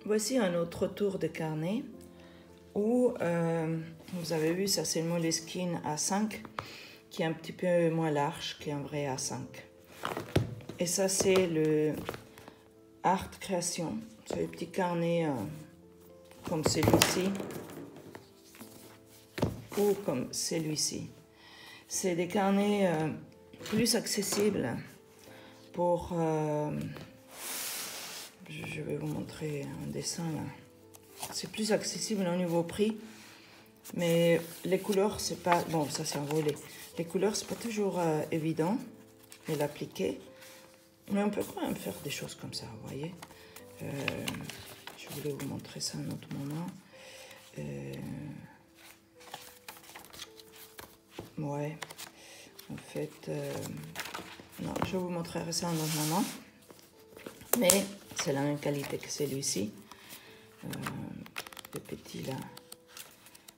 Voici un autre tour de carnet où vous avez vu, ça c'est le Moleskine A5 qui est un petit peu moins large qu'un vrai A5. Et ça c'est le Art Création, c'est des petits carnets comme celui-ci ou comme celui-ci. C'est des carnets plus accessibles pour... je vais vous montrer un dessin là. C'est plus accessible au niveau prix, mais les couleurs, c'est pas... Bon, ça c'est envolé. Les couleurs, c'est pas toujours évident de l'appliquer, mais on peut quand même faire des choses comme ça, vous voyez. Je voulais vous montrer ça à un autre moment. Ouais, en fait... non, je vous montrerai ça à un autre moment. Mais c'est la même qualité que celui-ci. Le petit là.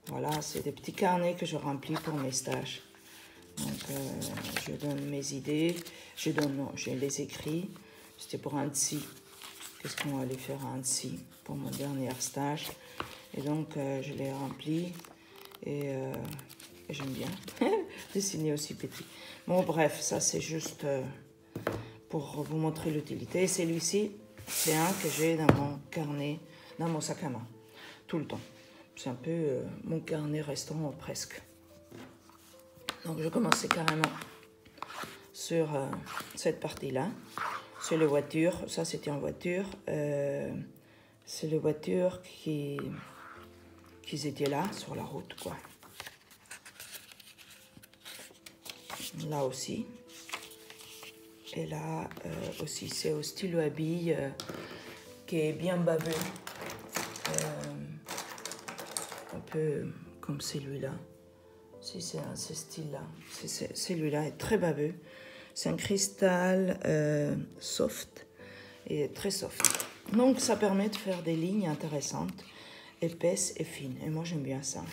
Voilà, c'est des petits carnets que je remplis pour mes stages. Donc, je donne mes idées. Je les écris. C'était pour Annecy. Qu'est-ce qu'on va aller faire à Annecy pour mon dernier stage. Et donc, je les remplis. Et j'aime bien dessiner aussi petit. Bon, bref, ça c'est juste pour vous montrer l'utilité. Celui-ci, c'est un que j'ai dans mon carnet, dans mon sac à main, tout le temps. C'est un peu mon carnet restaurant presque. Donc je commençais carrément sur cette partie-là. C'est les voitures, ça c'était en voiture. C'est les voitures qui étaient là, sur la route, quoi. Là aussi. Et là aussi, c'est au stylo à billes qui est bien baveux. Un peu comme celui-là. Si c'est ce style-là. Celui-là est très baveux. C'est un cristal soft et très soft. Donc ça permet de faire des lignes intéressantes, épaisses et fines. Et moi j'aime bien ça.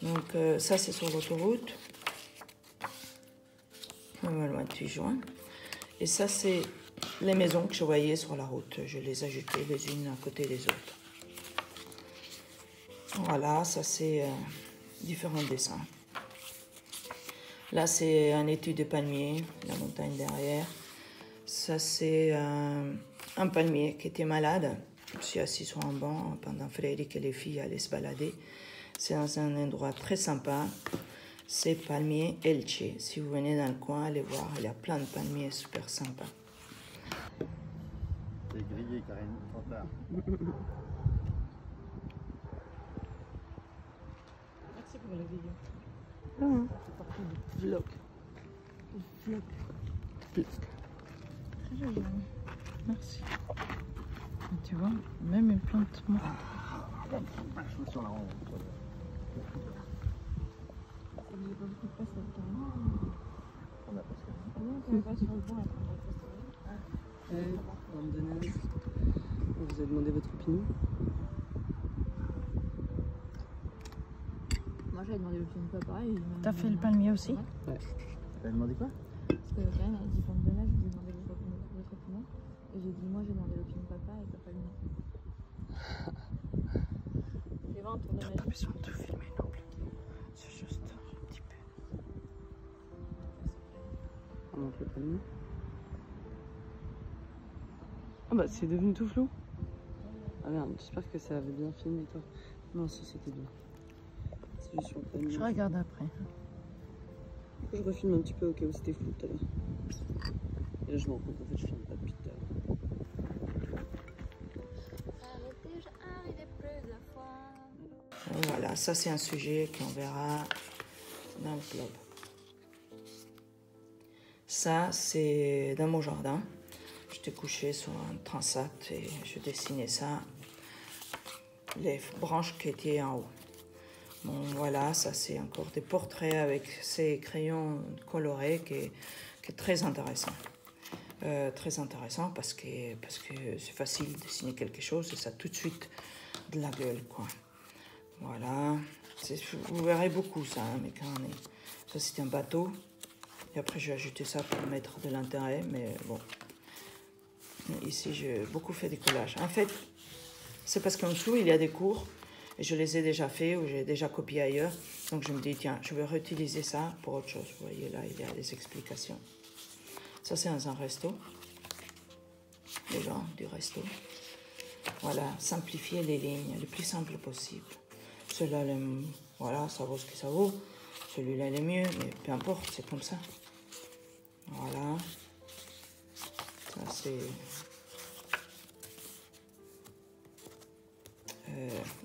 Donc ça c'est sur l'autoroute. On va loin de Tujuin. Et ça c'est les maisons que je voyais sur la route. Je les ajoutais les unes à côté des autres. Voilà, ça c'est différents dessins. Là c'est un étui de palmier, la montagne derrière. Ça c'est un palmier qui était malade. Je suis assis sur un banc pendant Frédéric et les filles allaient se balader. C'est dans un endroit très sympa. C'est palmier Elche. Si vous venez dans le coin, allez voir, il y a plein de palmiers super sympas. C'est grillé, Karine, trop tard. Merci pour la vidéo. C'est parti du vlog. Vlog. Très joli. Merci. Et tu vois, même une plante morte. Sur la ronde. Ça faisait pas beaucoup de place là-dedans. On a pas ça. Ah non, on va sur le banc là. Madame Denez, on vous a demandé votre opinion. Moi j'avais demandé l'opinion de papa. T'as fait le palmier aussi? Ouais. T'as demandé quoi? Parce que quand même, elle dit Madame Denez, je lui ai demandé votre opinion. Et j'ai dit, moi j'ai demandé l'opinion de papa et papa lui. C'est vrai, un tour de T'as magie. pas besoin de tout filmer non plus. C'est juste un petit peu. On montre le palmier. Ah bah c'est devenu tout flou. Ah merde, j'espère que ça avait bien filmé toi. Non, si c'était bien. C'est juste sur le palmier. Je regarde après. Je refilme un petit peu au cas où c'était flou tout à l'heure. Et là je me rends compte qu'en fait je filme pas depuis tout à l'heure. Arrêtez, j'arrête plus de fois. Voilà, ça c'est un sujet qu'on verra dans le club. Ça c'est dans mon jardin. J'étais couchée sur un transat et je dessinais ça, les branches qui étaient en haut. Bon voilà, ça c'est encore des portraits avec ces crayons colorés qui est très intéressant. Très intéressant parce que c'est facile de dessiner quelque chose et ça a tout de suite de la gueule, quoi. Voilà, vous verrez beaucoup ça, hein, mes carnets. Ça c'est un bateau et après j'ai ajouté ça pour mettre de l'intérêt, mais bon. Ici j'ai beaucoup fait des collages. En fait, C'est parce qu'en dessous, il y a des cours. Et je les ai déjà faits ou j'ai déjà copié ailleurs. Donc je me dis, tiens, je vais réutiliser ça pour autre chose. Vous voyez, là, il y a des explications. Ça, c'est dans un resto. Les gens du resto. Voilà, simplifier les lignes le plus simple possible. Celui-là, voilà, ça vaut ce que ça vaut. Celui-là, il est mieux, mais peu importe, c'est comme ça. Voilà. Ça, c'est...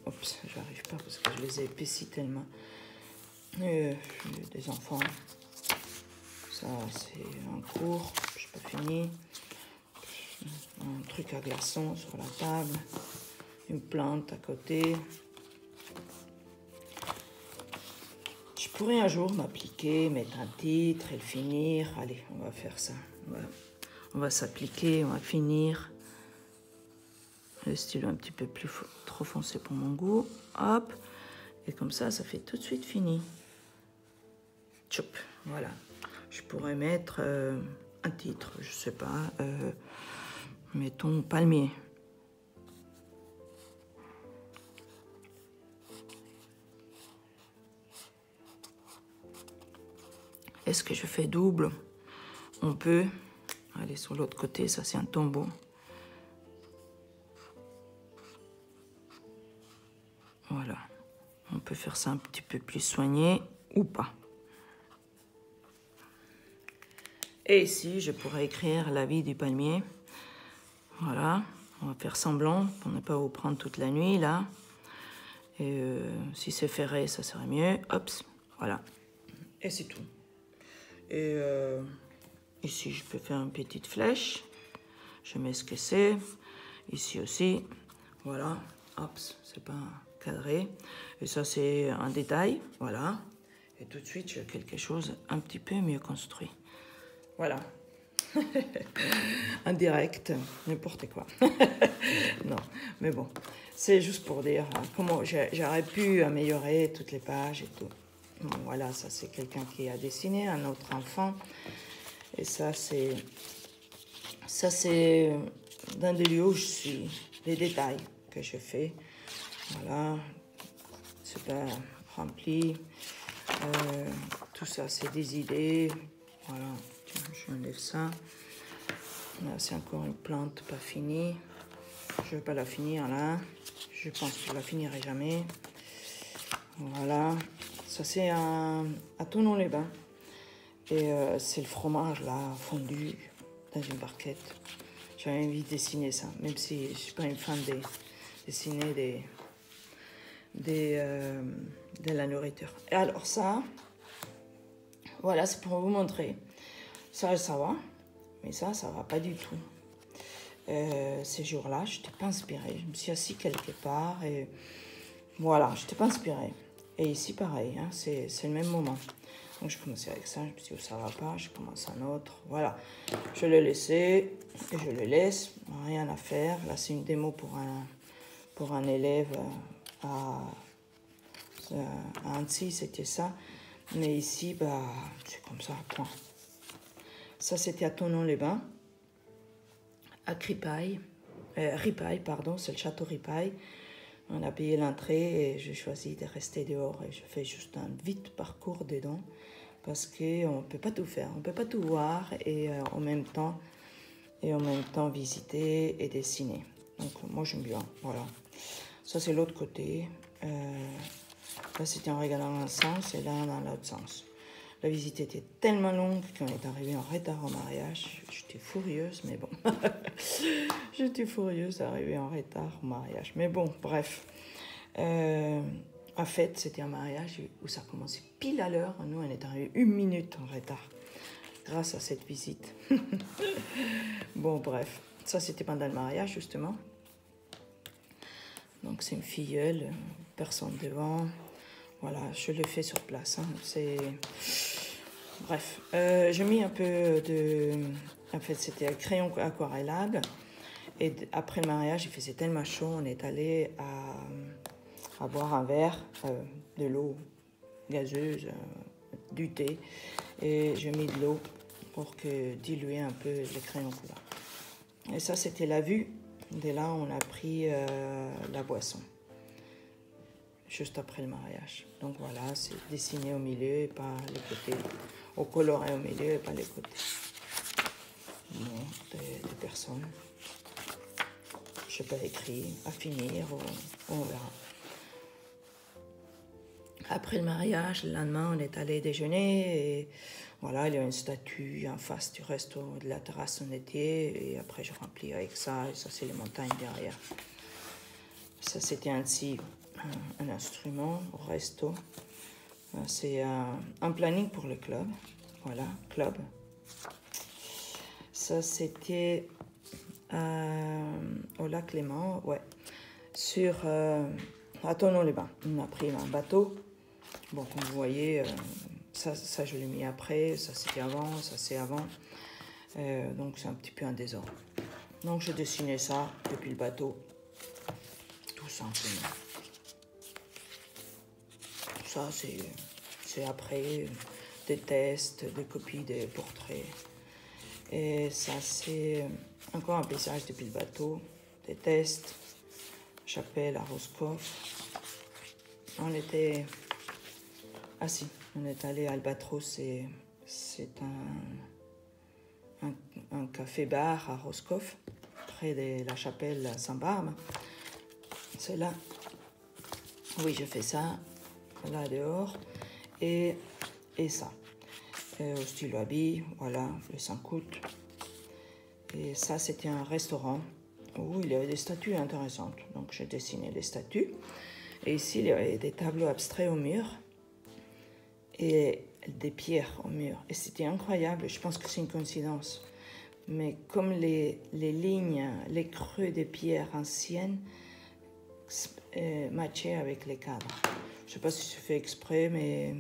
oups, j'arrive pas parce que je les ai épaissis tellement. Des enfants. Ça, c'est un cours, je n'ai pas fini. Un truc à glaçons sur la table. Une plante à côté. Je pourrais un jour m'appliquer, mettre un titre et le finir. Allez, on va faire ça. On va s'appliquer, on va finir. Le stylo un petit peu plus trop foncé pour mon goût. Hop. Et comme ça, ça fait tout de suite fini. Tchoup. Voilà. Je pourrais mettre un titre, je sais pas. Mettons palmier. Est-ce que je fais double? On peut. Allez, sur l'autre côté, ça c'est un tombeau. Voilà. On peut faire ça un petit peu plus soigné ou pas. Et ici, je pourrais écrire la vie du palmier. Voilà. On va faire semblant pour ne pas vous prendre toute la nuit, là. Et si c'est ferré, ça serait mieux. Hop, voilà. Et c'est tout. Et ici, je peux faire une petite flèche. Je mets ce que c'est. Ici aussi. Voilà. Hop, c'est pas cadré. Et ça, c'est un détail. Voilà. Et tout de suite, j'ai quelque chose un petit peu mieux construit. Voilà. Indirect, n'importe quoi. Non, mais bon. C'est juste pour dire comment j'aurais pu améliorer toutes les pages et tout. Bon, voilà, ça c'est quelqu'un qui a dessiné, un autre enfant. Et ça c'est dans des lieux où je suis, les détails que je fais. Voilà, c'est pas rempli. Tout ça c'est des idées. Voilà, tiens, je enlève ça. Là c'est encore une plante pas finie. Je vais pas la finir là. Je pense que je la finirai jamais. Voilà. Ça c'est à Thonon-les-Bains. Et c'est le fromage là, fondu dans une barquette. J'avais envie de dessiner ça, même si je ne suis pas une fan de dessiner de la nourriture. Et alors ça, voilà, c'est pour vous montrer. Ça va, mais ça va pas du tout. Ces jours-là, je n'étais pas inspirée. Je me suis assise quelque part et voilà, je n'étais pas inspirée. Et ici, pareil, hein, c'est le même moment. Donc, je commençais avec ça, je me suis dit, ça va pas, je commence un autre. Voilà, je l'ai laissé et je le laisse, rien à faire. Là, c'est une démo pour un élève à Annecy, c'était ça. Mais ici, bah, c'est comme ça, point. Ça, c'était à Thonon-les-Bains, à Ripaille, pardon, c'est le château Ripaille. On a payé l'entrée et j'ai choisi de rester dehors et je fais juste un vite parcours dedans parce qu'on ne peut pas tout faire, on ne peut pas tout voir et en même temps visiter et dessiner. Donc moi j'aime bien, voilà. Ça c'est l'autre côté. Là c'était en regardant un sens et là dans l'autre sens. La visite était tellement longue qu'on est arrivé en retard au mariage. J'étais furieuse, mais bon. J'étais furieuse d'arriver en retard au mariage. Mais bon, bref. En fait, c'était un mariage où ça commençait pile à l'heure. Nous, on est arrivé 1 minute en retard grâce à cette visite. Bon, bref. Ça, c'était pendant le mariage, justement. Donc, c'est une filleule, personne devant. Voilà, je le fais sur place. Hein. C'est... Bref, j'ai mis un peu de... En fait, c'était un crayon aquarellable. Et après le mariage, il faisait tellement chaud, on est allé à boire un verre, de l'eau gazeuse, du thé. Et j'ai mis de l'eau pour diluer un peu les crayons couleur. Et ça, c'était la vue De là, on a pris la boisson, juste après le mariage. Donc voilà, c'est dessiné au milieu et pas les côtés, ou coloré au milieu et pas les côtés. Bon, des personnes. Je sais pas, écrit, à finir, on verra. Après le mariage, le lendemain, on est allé déjeuner et voilà, il y a une statue en face du resto de la terrasse où on était et après je remplis avec ça et ça c'est les montagnes derrière. Ça c'était ainsi un instrument au resto. C'est un planning pour le club. Voilà, club. Ça c'était au lac Léman, ouais. Sur à Thonon-les-Bains. On a pris un bateau. Bon, comme vous voyez, ça je l'ai mis après, ça c'était avant, ça c'est avant. Donc c'est un petit peu un désordre. Donc j'ai dessiné ça depuis le bateau, tout simplement. Ça c'est après, des tests, des copies, des portraits. Et ça c'est encore un paysage depuis le bateau, des tests, chapelle à Roscoff. On était... Ah si, on est allé à Albatros, c'est un café-bar à Roscoff, près de la chapelle Saint-Barbe. C'est là. Oui, je fais ça, là dehors, et ça. Au stylo habit, voilà, le 5 août. Et ça, c'était un restaurant où il y avait des statues intéressantes. Donc j'ai dessiné les statues. Et ici, il y avait des tableaux abstraits au mur. Et des pierres au mur. Et c'était incroyable, je pense que c'est une coïncidence. Mais comme les lignes, les creux des pierres anciennes matchaient avec les cadres. Je ne sais pas si c'est fait exprès, mais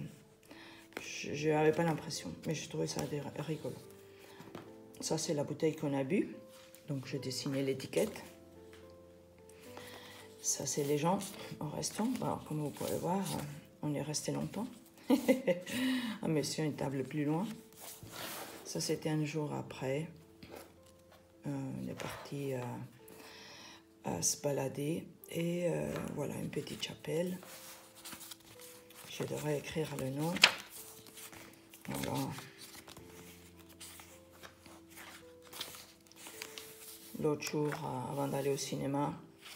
je n'avais pas l'impression. Mais je trouvais ça rigolo. Ça, c'est la bouteille qu'on a bu. Donc, j'ai dessiné l'étiquette. Ça, c'est les gens au restaurant. Alors, comme vous pouvez voir, on est resté longtemps. Un monsieur, une table plus loin. Ça, c'était un jour après. On est parti à se balader. Et voilà, une petite chapelle. Je devrais écrire le nom. Voilà. L'autre jour, avant d'aller au cinéma,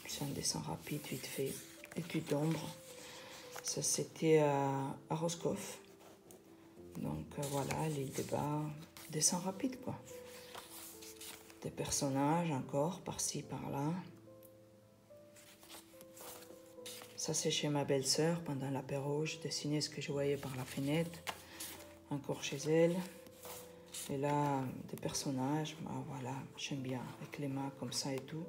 c'est un dessin rapide, vite fait. Étude d'ombre. Ça, c'était à Roscoff. Donc, voilà, l'île des Bas. Dessin rapide, quoi. Des personnages encore, par-ci, par-là. Ça, c'est chez ma belle-sœur. Pendant l'apéro, je dessinais ce que je voyais par la fenêtre. Encore chez elle. Et là, des personnages. Bah, voilà, j'aime bien, avec les mains comme ça et tout.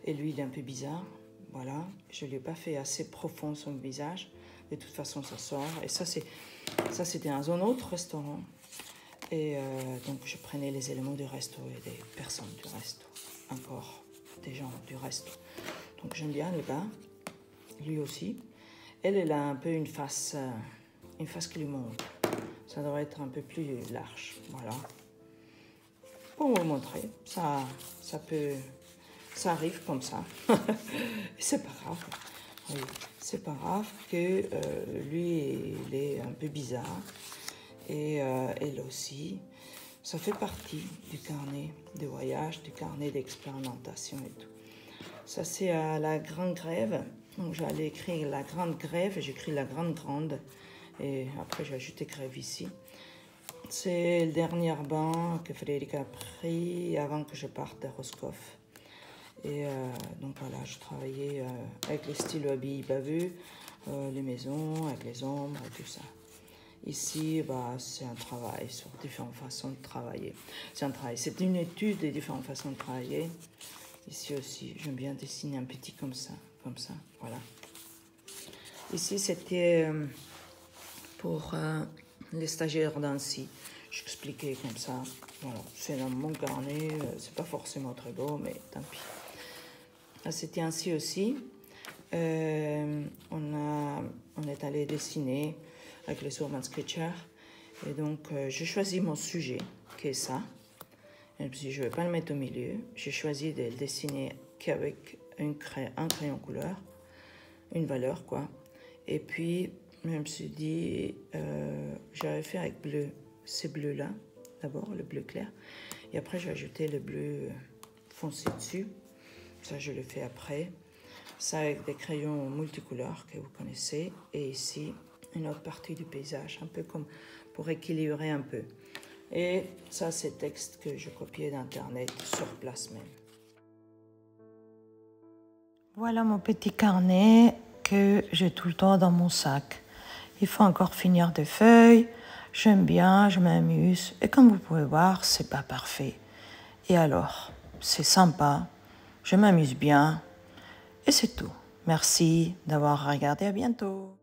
Et lui, il est un peu bizarre. Voilà, je ne lui ai pas fait assez profond son visage. De toute façon, ça sort. Et ça, c'était dans un autre restaurant. Et donc, je prenais les éléments du resto et des personnes du resto. Encore des gens du resto. Donc, j'aime bien le gars. Lui aussi. Elle a un peu une face qui lui monte. Ça devrait être un peu plus large. Voilà. Pour vous le montrer. Ça arrive comme ça. C'est pas grave. Oui, c'est pas grave que lui, il est un peu bizarre. Et elle aussi. Ça fait partie du carnet de voyage, du carnet d'expérimentation et tout. Ça, c'est à la Grande Grève. Donc, j'allais écrire la Grande Grève. J'écris la Grande. Et après, j'ai ajouté Grève ici. C'est le dernier bain que Frédéric a pris avant que je parte de Roscoff. Et donc voilà, je travaillais avec les stylos habits baveux, les maisons, avec les ombres et tout ça. Ici, bah, c'est un travail sur différentes façons de travailler. C'est une étude des différentes façons de travailler. Ici aussi, j'aime bien dessiner un petit comme ça, voilà. Ici, c'était pour les stagiaires d'Annecy. J'expliquais comme ça, voilà. C'est dans mon carnet, c'est pas forcément très beau, mais tant pis. C'était ainsi aussi. On est allé dessiner avec les Urban Sketchers. Et donc, j'ai choisi mon sujet, qui est ça. Et puis je ne vais pas le mettre au milieu. J'ai choisi de le dessiner qu'avec un crayon couleur, une valeur quoi. Et puis je me suis dit, j'avais fait avec bleu, ces bleus là, d'abord le bleu clair. Et après j'ai ajouté le bleu foncé dessus. Ça je le fais après. Ça avec des crayons multicouleurs que vous connaissez. Et ici une autre partie du paysage, un peu comme pour équilibrer un peu. Et ça, c'est texte que je copiais d'internet sur place même. Voilà mon petit carnet que j'ai tout le temps dans mon sac. Il faut encore finir des feuilles. J'aime bien, je m'amuse. Et comme vous pouvez voir, c'est pas parfait. Et alors, c'est sympa. Je m'amuse bien. Et c'est tout. Merci d'avoir regardé. À bientôt.